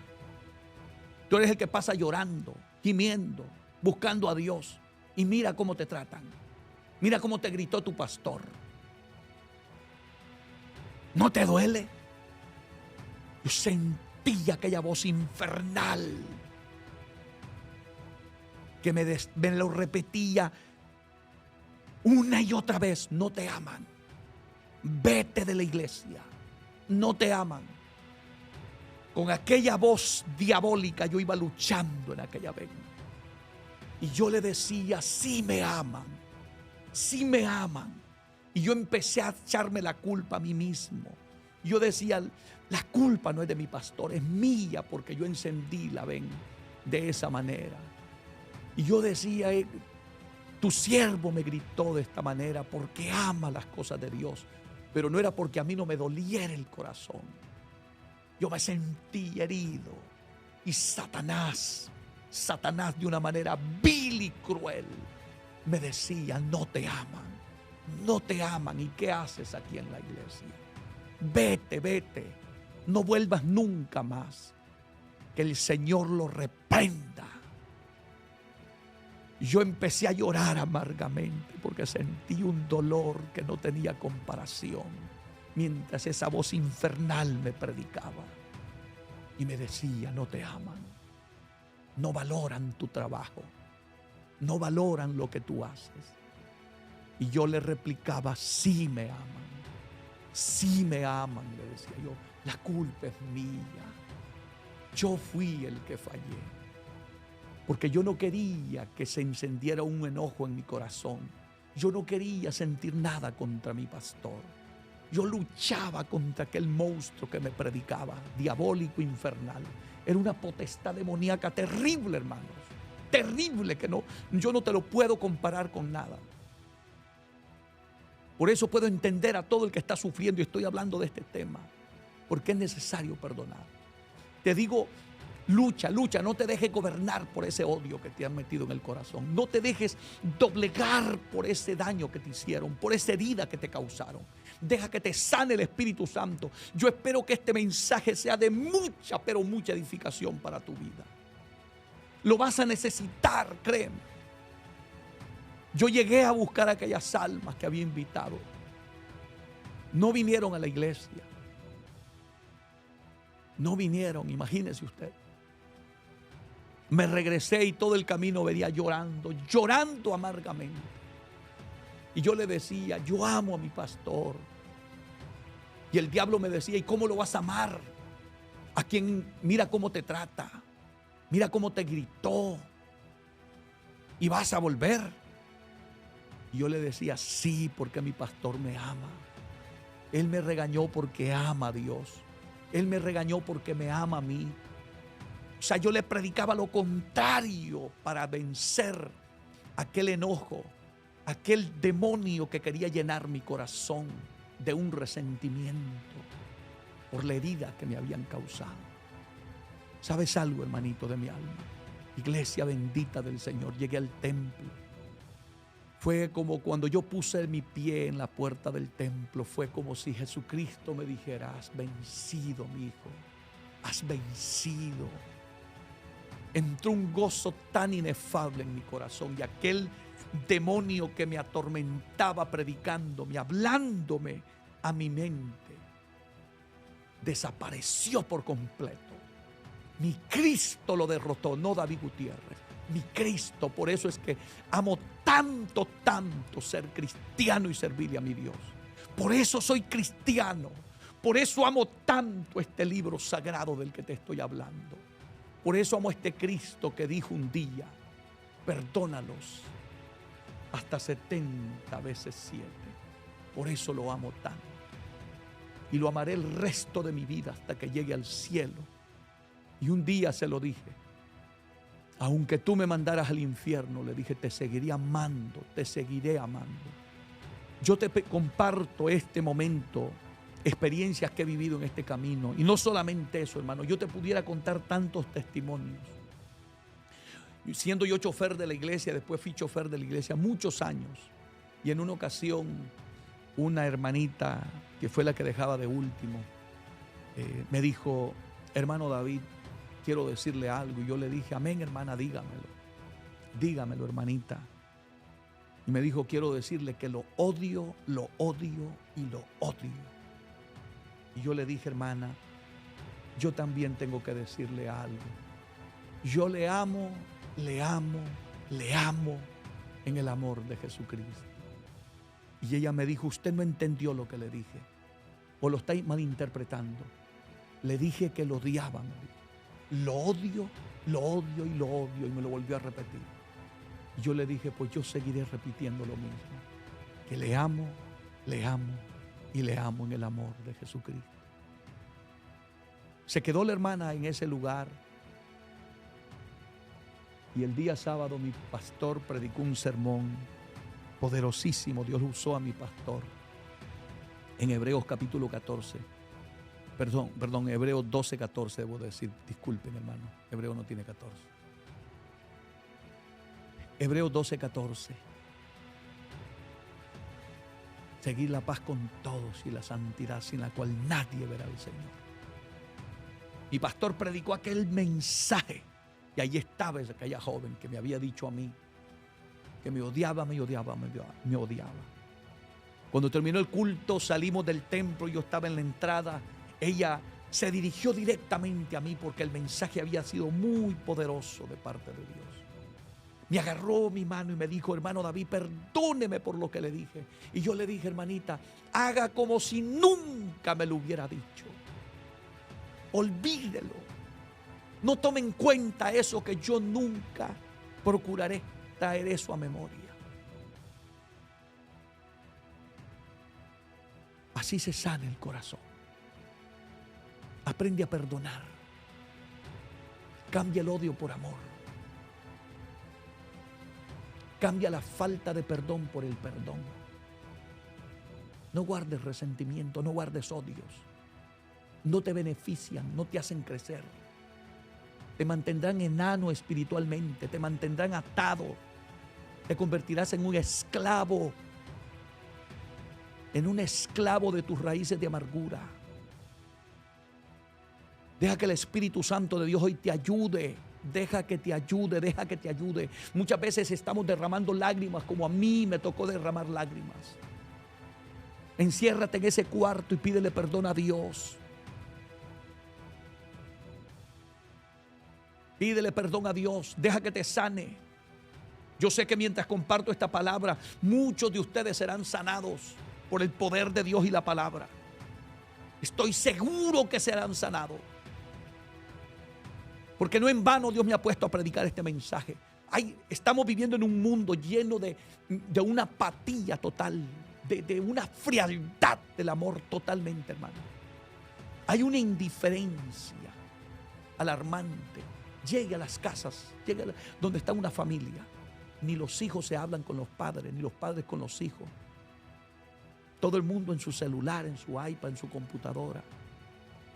Tú eres el que pasa llorando, gimiendo, buscando a Dios. Y mira cómo te tratan. Mira cómo te gritó tu pastor. ¿No te duele? Yo sentí aquella voz infernal que me lo repetía una y otra vez. No te aman. Vete de la iglesia. No te aman. Con aquella voz diabólica yo iba luchando en aquella vez. Y yo le decía, sí me aman. Sí me aman. Y yo empecé a echarme la culpa a mí mismo. Yo decía, la culpa no es de mi pastor, es mía porque yo encendí la ven de esa manera. Y yo decía, tu siervo me gritó de esta manera porque ama las cosas de Dios. Pero no era porque a mí no me doliera el corazón. Yo me sentí herido. Y Satanás de una manera vil y cruel me decía, no te aman. No te aman. ¿Y qué haces aquí en la iglesia? Vete, vete. No vuelvas nunca más. Que el Señor lo reprenda. Yo empecé a llorar amargamente porque sentí un dolor que no tenía comparación. Mientras esa voz infernal me predicaba. Y me decía, no te aman. No valoran tu trabajo. No valoran lo que tú haces. Y yo le replicaba, sí me aman. Sí me aman, le decía yo. La culpa es mía. Yo fui el que fallé. Porque yo no quería que se encendiera un enojo en mi corazón. Yo no quería sentir nada contra mi pastor. Yo luchaba contra aquel monstruo que me predicaba, diabólico, infernal. Era una potestad demoníaca terrible, hermanos. Terrible que no, yo no te lo puedo comparar con nada. Por eso puedo entender a todo el que está sufriendo y estoy hablando de este tema. Porque es necesario perdonar. Te digo, lucha, lucha, no te dejes gobernar por ese odio que te han metido en el corazón. No te dejes doblegar por ese daño que te hicieron, por esa herida que te causaron. Deja que te sane el Espíritu Santo. Yo espero que este mensaje sea de mucha, pero mucha edificación para tu vida. Lo vas a necesitar, créeme. Yo llegué a buscar a aquellas almas que había invitado. No vinieron a la iglesia. No vinieron, imagínese usted. Me regresé y todo el camino venía llorando, llorando amargamente. Y yo le decía, yo amo a mi pastor. Y el diablo me decía, ¿y cómo lo vas a amar? A quien mira cómo te trata, mira cómo te gritó. ¿Y vas a volver? Y yo le decía, sí, porque mi pastor me ama. Él me regañó porque ama a Dios. Él me regañó porque me ama a mí. O sea, yo le predicaba lo contrario para vencer aquel enojo, aquel demonio que quería llenar mi corazón de un resentimiento por la herida que me habían causado. ¿Sabes algo, hermanito de mi alma? Iglesia bendita del Señor, llegué al templo. Fue como cuando yo puse mi pie en la puerta del templo, fue como si Jesucristo me dijera, has vencido, mi hijo, has vencido. Entró un gozo tan inefable en mi corazón y aquel demonio que me atormentaba predicándome, hablándome a mi mente, desapareció por completo. Mi Cristo lo derrotó, no David Gutiérrez. Mi Cristo, por eso es que amo tanto, tanto ser cristiano y servirle a mi Dios. Por eso soy cristiano, Por eso amo tanto este libro sagrado del que te estoy hablando. Por eso amo a este Cristo que dijo un día, perdónalos hasta 70 veces 7. Por eso lo amo tanto. Y lo amaré el resto de mi vida hasta que llegue al cielo. Y un día se lo dije, aunque tú me mandaras al infierno, le dije, te seguiré amando, te seguiré amando. Yo te comparto este momento, experiencias que he vivido en este camino. Y no solamente eso, hermano, yo te pudiera contar tantos testimonios. Siendo yo chofer de la iglesia, después fui chofer de la iglesia muchos años. Y en una ocasión, una hermanita que fue la que dejaba de último, me dijo, hermano David, quiero decirle algo. Y yo le dije, amén, hermana, dígamelo. Dígamelo, hermanita. Y me dijo, quiero decirle que lo odio, lo odio y lo odio. Y yo le dije, hermana, yo también tengo que decirle algo. Yo le amo, le amo, le amo en el amor de Jesucristo. Y ella me dijo, usted no entendió lo que le dije, o lo está malinterpretando. Le dije que lo odiaba, me dijo. Lo odio, lo odio y lo odio, y me lo volvió a repetir. Y yo le dije, pues yo seguiré repitiendo lo mismo, que le amo y le amo en el amor de Jesucristo. Se quedó la hermana en ese lugar. Y el día sábado mi pastor predicó un sermón poderosísimo. Dios usó a mi pastor en Hebreos capítulo 14. Perdón, Hebreos 12, 14 debo decir. Disculpen, hermano. Hebreo no tiene 14. Hebreos 12, 14. Seguir la paz con todos y la santidad sin la cual nadie verá al Señor. Mi pastor predicó aquel mensaje. Y ahí estaba aquella joven que me había dicho a mí que me odiaba. Cuando terminó el culto, salimos del templo y yo estaba en la entrada. Ella se dirigió directamente a mí porque el mensaje había sido muy poderoso de parte de Dios. Me agarró mi mano y me dijo, hermano David, perdóneme por lo que le dije. Y yo le dije, hermanita, haga como si nunca me lo hubiera dicho. Olvídelo. No tome en cuenta eso, que yo nunca procuraré traer eso a memoria. Así se sana el corazón. Aprende a perdonar. Cambia el odio por amor. Cambia la falta de perdón por el perdón. No guardes resentimiento, no guardes odios. No te benefician, no te hacen crecer. Te mantendrán enano espiritualmente, te mantendrán atado. Te convertirás en un esclavo de tus raíces de amargura. Deja que el Espíritu Santo de Dios hoy te ayude. Deja que te ayude. Muchas veces estamos derramando lágrimas, como a mí me tocó derramar lágrimas. Enciérrate en ese cuarto y pídele perdón a Dios. Pídele perdón a Dios. Deja que te sane. Yo sé que mientras comparto esta palabra, muchos de ustedes serán sanados por el poder de Dios y la palabra. Estoy seguro que serán sanados. Porque no en vano Dios me ha puesto a predicar este mensaje. Estamos viviendo en un mundo lleno de una apatía total, de una frialdad del amor totalmente, hermano. Hay una indiferencia alarmante. Llegue a las casas, donde está una familia. Ni los hijos se hablan con los padres, ni los padres con los hijos. Todo el mundo en su celular, en su iPad, en su computadora.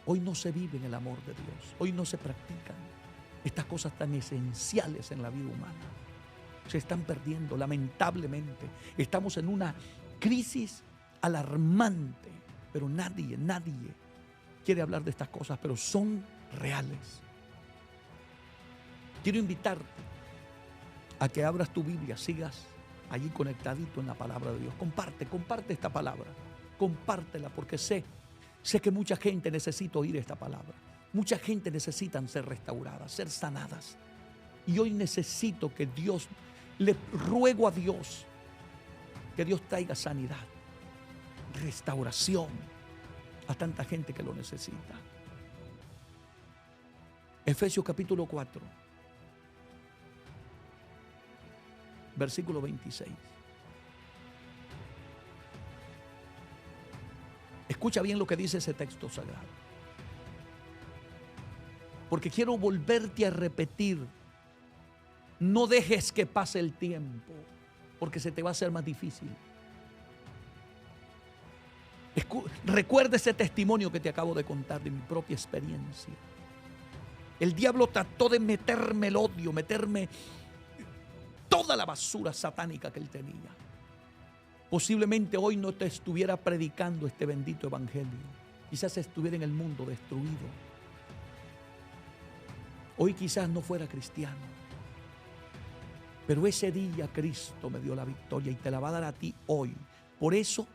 Hoy no se vive en el amor de Dios. Hoy no se practican estas cosas tan esenciales en la vida humana. Se están perdiendo, lamentablemente. Estamos en una crisis alarmante. Pero nadie quiere hablar de estas cosas, pero son reales. Quiero invitarte a que abras tu Biblia, sigas allí conectadito en la palabra de Dios. Comparte esta palabra. Compártela, porque sé que mucha gente necesita oír esta palabra. Mucha gente necesita ser restauradas, ser sanadas. Y hoy necesito que Dios, le ruego a Dios, que Dios traiga sanidad, restauración a tanta gente que lo necesita. Efesios capítulo 4, versículo 26. Escucha bien lo que dice ese texto sagrado. Porque quiero volverte a repetir. No dejes que pase el tiempo, porque se te va a hacer más difícil. Recuerda ese testimonio que te acabo de contar de mi propia experiencia. El diablo trató de meterme el odio, meterme toda la basura satánica que él tenía. Posiblemente hoy no te estuviera predicando este bendito evangelio. Quizás estuviera en el mundo destruido. Hoy quizás no fuera cristiano. Pero ese día Cristo me dio la victoria y te la va a dar a ti hoy. Por eso,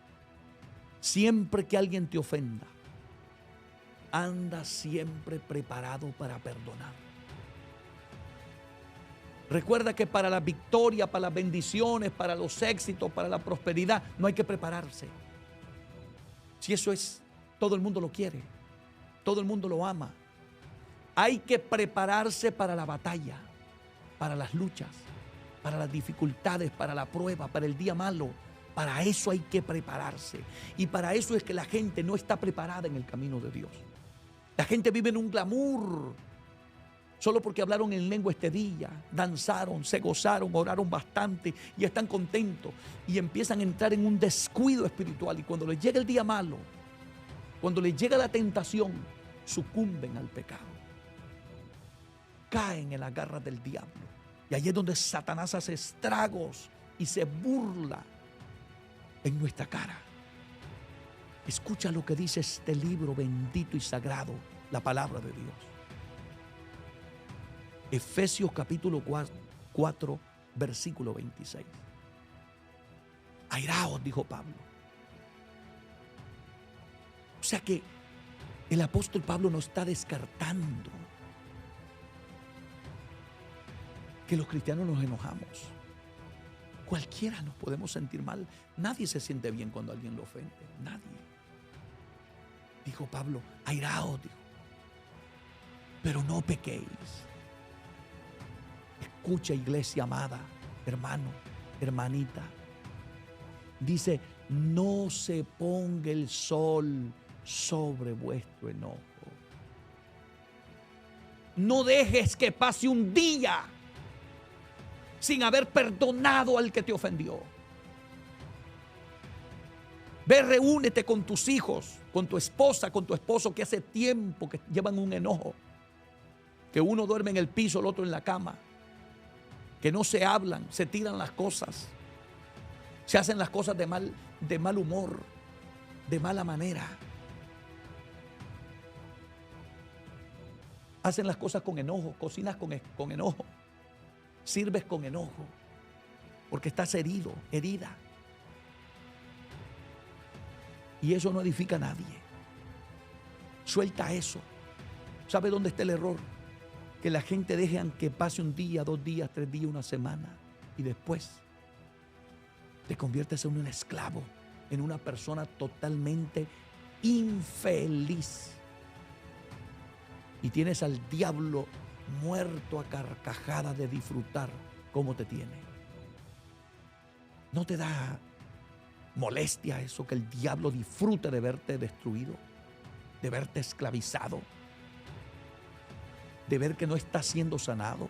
siempre que alguien te ofenda, anda siempre preparado para perdonar. Recuerda que para la victoria, para las bendiciones, para los éxitos, para la prosperidad, no hay que prepararse. Si eso es, todo el mundo lo quiere, todo el mundo lo ama. Hay que prepararse para la batalla, para las luchas, para las dificultades, para la prueba, para el día malo. Para eso hay que prepararse. Y para eso es que la gente no está preparada en el camino de Dios. La gente vive en un glamour. Solo porque hablaron en lengua este día, danzaron, se gozaron, oraron bastante y están contentos. Y empiezan a entrar en un descuido espiritual. Y cuando les llega el día malo, cuando les llega la tentación, sucumben al pecado. Caen en las garras del diablo. Y allí es donde Satanás hace estragos y se burla en nuestra cara. Escucha lo que dice este libro bendito y sagrado, la palabra de Dios. Efesios capítulo 4, versículo 26. Airaos, dijo Pablo. O sea que el apóstol Pablo no está descartando que los cristianos nos enojamos. Cualquiera nos podemos sentir mal. Nadie se siente bien cuando alguien lo ofende. Nadie. Dijo Pablo, airaos, dijo, pero no pequéis. Escucha, iglesia amada, hermano, hermanita. Dice, no se ponga el sol sobre vuestro enojo. No dejes que pase un día sin haber perdonado al que te ofendió. Ve, reúnete con tus hijos, con tu esposa, con tu esposo, que hace tiempo que llevan un enojo. Que uno duerme en el piso, el otro en la cama. Que no se hablan, se tiran las cosas. Se hacen las cosas de mal humor, de mala manera. Hacen las cosas con enojo, cocinas con enojo. Sirves con enojo, porque estás herido, herida. Y eso no edifica a nadie. Suelta eso. ¿Sabe dónde está el error? Que la gente deje que pase un día, 2 días, 3 días, una semana, y después te conviertes en un esclavo, en una persona totalmente infeliz. Y tienes al diablo muerto a carcajadas de disfrutar cómo te tiene. ¿No te da molestia eso, que el diablo disfrute de verte destruido, de verte esclavizado, de ver que no estás siendo sanado,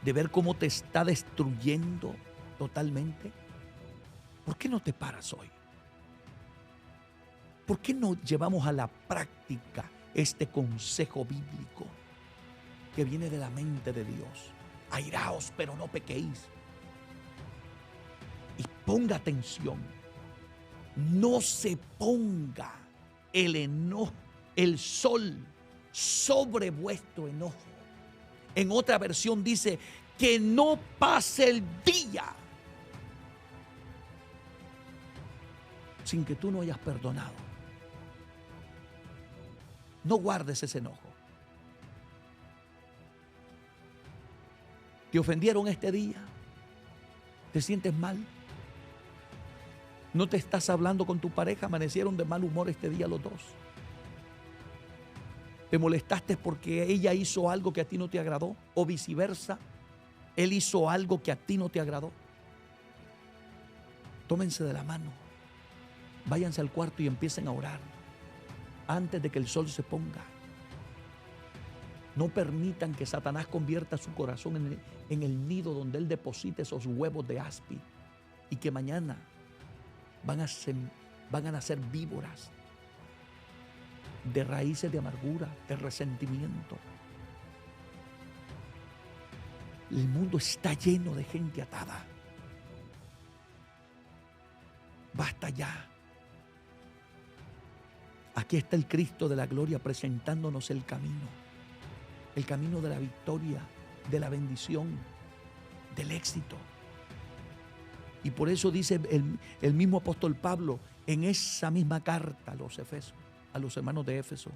de ver cómo te está destruyendo totalmente? ¿Por qué no te paras hoy? ¿Por qué no llevamos a la práctica este consejo bíblico que viene de la mente de Dios? Airaos, pero no pequéis. Y ponga atención. No se ponga el enojo, el sol sobre vuestro enojo. En otra versión dice que no pase el día sin que tú no hayas perdonado. No guardes ese enojo. ¿Te ofendieron este día? ¿Te sientes mal? No te estás hablando con tu pareja, amanecieron de mal humor este día los dos. Te molestaste porque ella hizo algo que a ti no te agradó, o viceversa, él hizo algo que a ti no te agradó. Tómense de la mano, váyanse al cuarto y empiecen a orar antes de que el sol se ponga. No permitan que Satanás convierta su corazón en el nido donde él deposite esos huevos de aspi y que mañana van a nacer víboras de raíces de amargura, de resentimiento. El mundo está lleno de gente atada. Basta ya. Aquí está el Cristo de la gloria presentándonos el camino de la victoria, de la bendición, del éxito. Y por eso dice el mismo apóstol Pablo en esa misma carta a los Efesios, a los hermanos de Éfeso,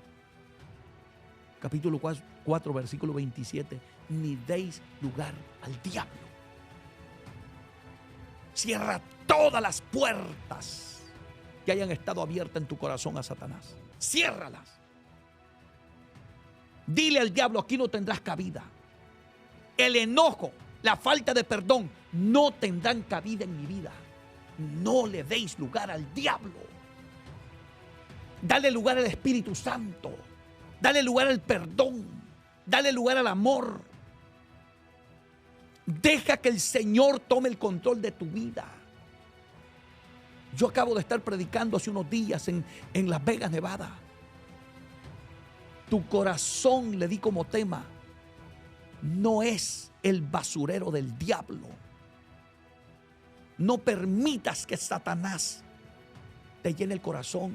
capítulo 4, versículo 27, ni deis lugar al diablo. Cierra todas las puertas que hayan estado abiertas en tu corazón a Satanás. Ciérralas. Dile al diablo, aquí no tendrás cabida. El enojo, la falta de perdón no tendrán cabida en mi vida. No le deis lugar al diablo. Dale lugar al Espíritu Santo. Dale lugar al perdón. Dale lugar al amor. Deja que el Señor tome el control de tu vida. Yo acabo de estar predicando hace unos días en Las Vegas, Nevada. Tu corazón, le di como tema, no es el basurero del diablo. No permitas que Satanás te llene el corazón.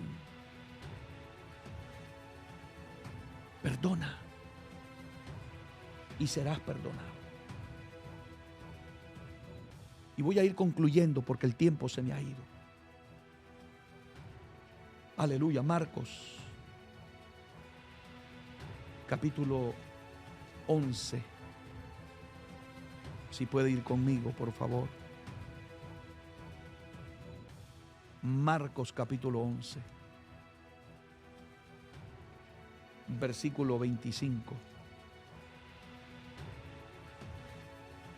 Perdona y serás perdonado. Y voy a ir concluyendo porque el tiempo se me ha ido. Aleluya. Marcos, capítulo 11. Si puede ir conmigo, por favor. Marcos, capítulo 11. Versículo 25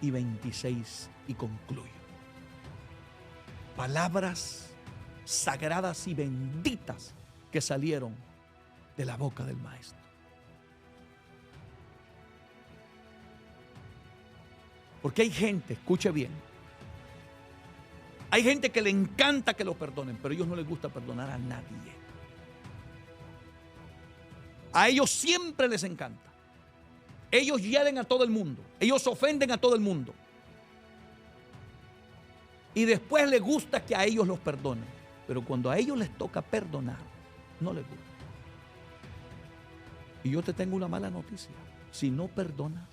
y 26 y concluyo. Palabras sagradas y benditas que salieron de la boca del Maestro. Porque hay gente, escuche bien, hay gente que le encanta que lo perdonen, pero a ellos no les gusta perdonar a nadie. A ellos siempre les encanta. Ellos hieren a todo el mundo. Ellos ofenden a todo el mundo. Y después les gusta que a ellos los perdonen. Pero cuando a ellos les toca perdonar, no les gusta. Y yo te tengo una mala noticia. Si no perdonas,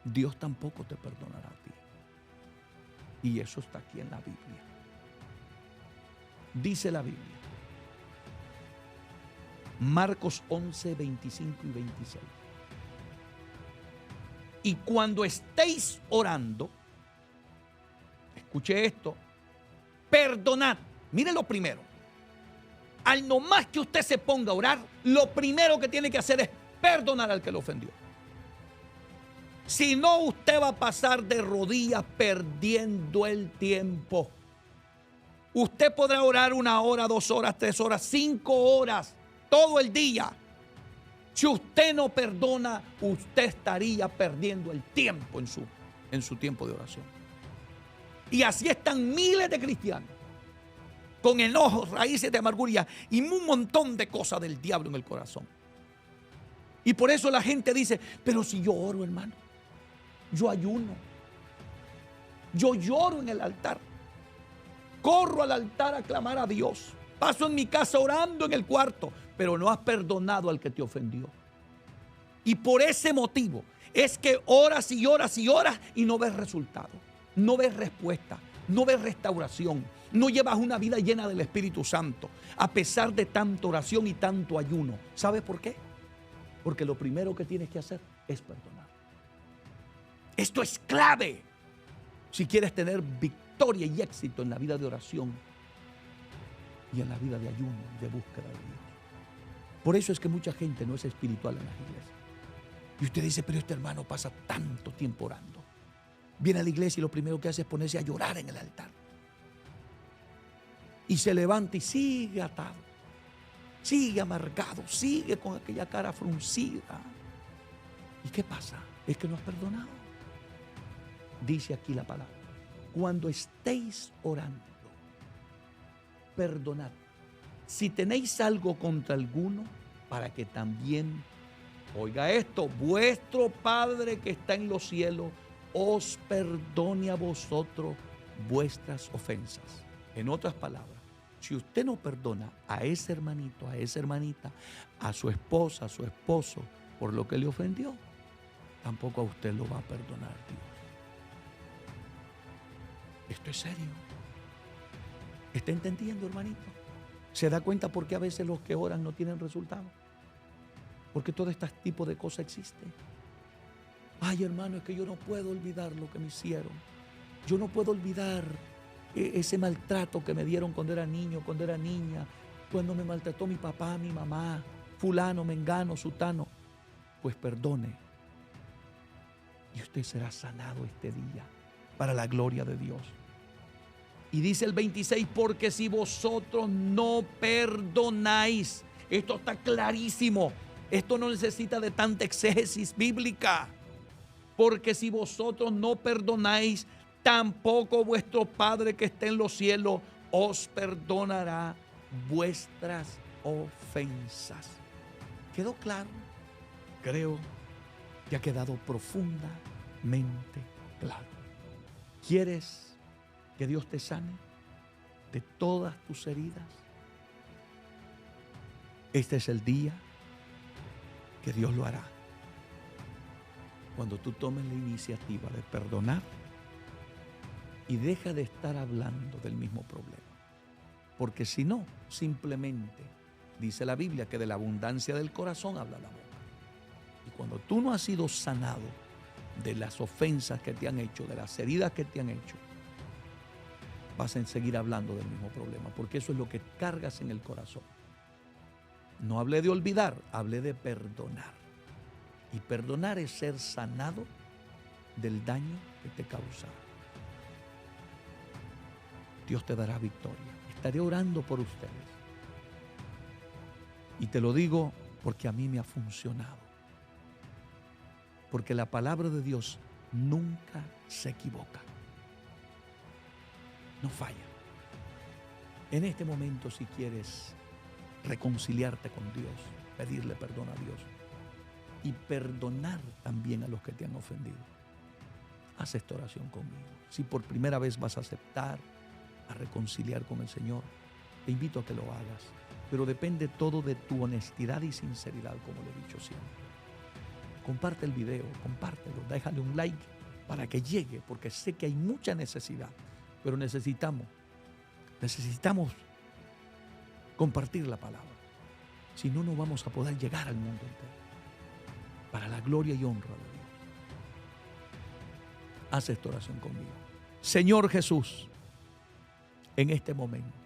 Dios tampoco te perdonará a ti. Y eso está aquí en la Biblia. Dice la Biblia. Marcos 11, 25 y 26. Y cuando estéis orando, escuche esto, perdonad. Mire lo primero. Al nomás que usted se ponga a orar, lo primero que tiene que hacer es perdonar al que lo ofendió. Si no, usted va a pasar de rodillas perdiendo el tiempo. Usted podrá orar 1 hora, 2 horas, 3 horas, 5 horas, todo el día. Si usted no perdona, usted estaría perdiendo el tiempo en su tiempo de oración. Y así están miles de cristianos con enojos, raíces de amargura y un montón de cosas del diablo en el corazón. Y por eso la gente dice, pero si yo oro, hermano, yo ayuno, yo lloro en el altar, corro al altar a clamar a Dios, paso en mi casa orando en el cuarto, pero no has perdonado al que te ofendió. Y por ese motivo es que oras y oras y oras y no ves resultado, no ves respuesta, no ves restauración, no llevas una vida llena del Espíritu Santo, a pesar de tanta oración y tanto ayuno. ¿Sabes por qué? Porque lo primero que tienes que hacer es perdonar. Esto es clave si quieres tener victoria y éxito en la vida de oración y en la vida de ayuno y de búsqueda de Dios. Por eso es que mucha gente no es espiritual en las iglesias. Y usted dice, pero este hermano pasa tanto tiempo orando. Viene a la iglesia y lo primero que hace es ponerse a llorar en el altar. Y se levanta y sigue atado, sigue amargado, sigue con aquella cara fruncida. ¿Y qué pasa? Es que no has perdonado. Dice aquí la palabra: cuando estéis orando, perdonad si tenéis algo contra alguno, para que también, oiga esto, vuestro Padre que está en los cielos os perdone a vosotros vuestras ofensas. En otras palabras, si usted no perdona a ese hermanito, a esa hermanita, a su esposa, a su esposo, por lo que le ofendió, tampoco a usted lo va a perdonar Dios. Esto es serio. ¿Está entendiendo, hermanito? ¿Se da cuenta por qué a veces los que oran no tienen resultado? Porque todo este tipo de cosas existe. Ay, hermano, es que yo no puedo olvidar lo que me hicieron. Yo no puedo olvidar ese maltrato que me dieron cuando era niño, cuando era niña, cuando me maltrató mi papá, mi mamá, fulano, mengano, sutano. Pues perdone. Y usted será sanado este día para la gloria de Dios. Y dice el 26, porque si vosotros no perdonáis, esto está clarísimo, esto no necesita de tanta exégesis bíblica, porque si vosotros no perdonáis, tampoco vuestro Padre que está en los cielos os perdonará vuestras ofensas. ¿Quedó claro? Creo que ha quedado profundamente claro. ¿Quieres que Dios te sane de todas tus heridas? Este es el día que Dios lo hará. Cuando tú tomes la iniciativa de perdonar y deja de estar hablando del mismo problema. Porque si no, simplemente dice la Biblia que de la abundancia del corazón habla la boca. Y cuando tú no has sido sanado de las ofensas que te han hecho, de las heridas que te han hecho, vas a seguir hablando del mismo problema, porque eso es lo que cargas en el corazón. No hablé de olvidar, hablé de perdonar. Y perdonar es ser sanado del daño que te causaron. Dios te dará victoria. Estaré orando por ustedes. Y te lo digo porque a mí me ha funcionado. Porque la palabra de Dios nunca se equivoca. No falla. En este momento, si quieres reconciliarte con Dios, pedirle perdón a Dios y perdonar también a los que te han ofendido, haz esta oración conmigo. Si por primera vez vas a aceptar a reconciliar con el Señor, te invito a que lo hagas, pero depende todo de tu honestidad y sinceridad, como le he dicho siempre. Comparte el video, compártelo, déjale un like para que llegue, porque sé que hay mucha necesidad, pero necesitamos compartir la palabra. Si no, no vamos a poder llegar al mundo entero. Para la gloria y honra de Dios. Haz esta oración conmigo. Señor Jesús, en este momento,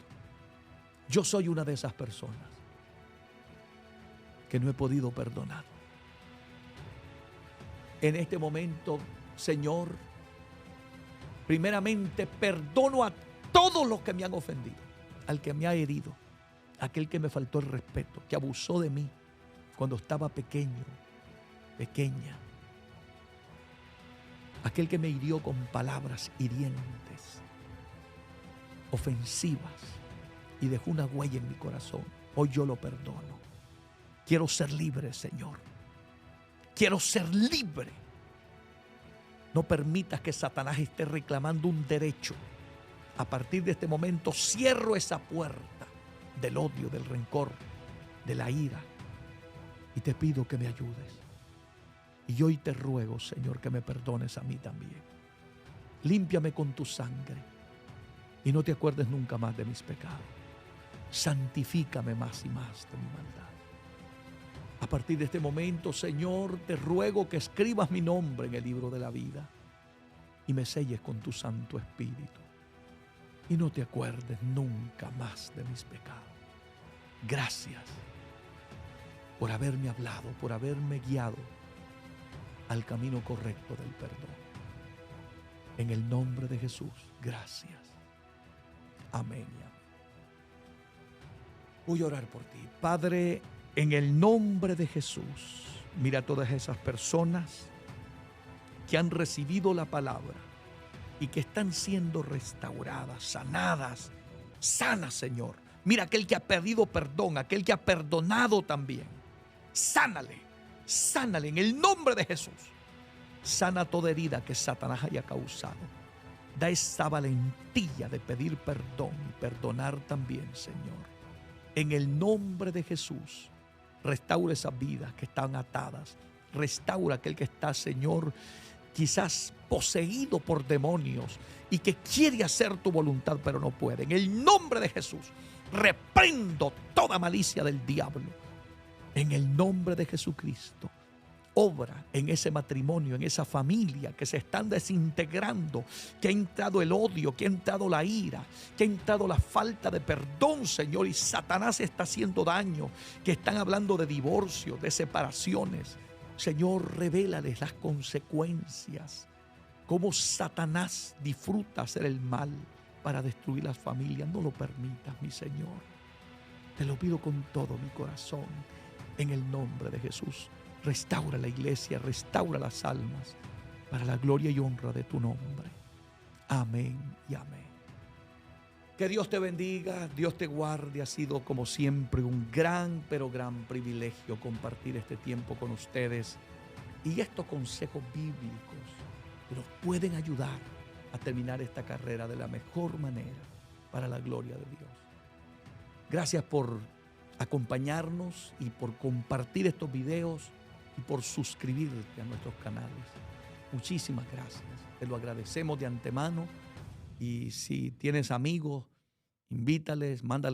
yo soy una de esas personas que no he podido perdonar. En este momento, Señor, primeramente perdono a todos los que me han ofendido, al que me ha herido, aquel que me faltó el respeto, que abusó de mí cuando estaba pequeño, pequeña, aquel que me hirió con palabras hirientes, ofensivas, y dejó una huella en mi corazón. Hoy yo lo perdono. Quiero ser libre, Señor. Quiero ser libre. No permitas que Satanás esté reclamando un derecho. A partir de este momento cierro esa puerta del odio, del rencor, de la ira, y te pido que me ayudes. Y hoy te ruego, Señor, que me perdones a mí también. Límpiame con tu sangre y no te acuerdes nunca más de mis pecados. Santifícame más y más de mi maldad. A partir de este momento, Señor, te ruego que escribas mi nombre en el libro de la vida y me selles con tu Santo Espíritu. y no te acuerdes nunca más de mis pecados. Gracias por haberme hablado, por haberme guiado al camino correcto del perdón. En el nombre de Jesús, gracias. Amén y amén. Voy a orar por ti. Padre, en el nombre de Jesús, mira a todas esas personas que han recibido la palabra y que están siendo restauradas, sanadas, sanas, Señor. Mira aquel que ha pedido perdón, aquel que ha perdonado también. Sánale, sánale en el nombre de Jesús. Sana toda herida que Satanás haya causado. Da esa valentía de pedir perdón y perdonar también, Señor. En el nombre de Jesús, restaura esas vidas que están atadas. Restaura aquel que está, Señor, quizás poseído por demonios y que quiere hacer tu voluntad pero no puede. En el nombre de Jesús, reprendo toda malicia del diablo. En el nombre de Jesucristo, obra en ese matrimonio, en esa familia que se están desintegrando, que ha entrado el odio, que ha entrado la ira, que ha entrado la falta de perdón, Señor, y Satanás está haciendo daño, que están hablando de divorcio, de separaciones. Señor, revélales las consecuencias, cómo Satanás disfruta hacer el mal para destruir las familias. No lo permitas, mi Señor. Te lo pido con todo mi corazón, en el nombre de Jesús. Restaura la iglesia, restaura las almas, para la gloria y honra de tu nombre. Amén y amén. Que Dios te bendiga, Dios te guarde. Ha sido como siempre un gran, pero gran privilegio compartir este tiempo con ustedes. Y estos consejos bíblicos que nos pueden ayudar a terminar esta carrera de la mejor manera para la gloria de Dios. Gracias por acompañarnos y por compartir estos videos y por suscribirte a nuestros canales. Muchísimas gracias. Te lo agradecemos de antemano. Y si tienes amigos, invítales, mándales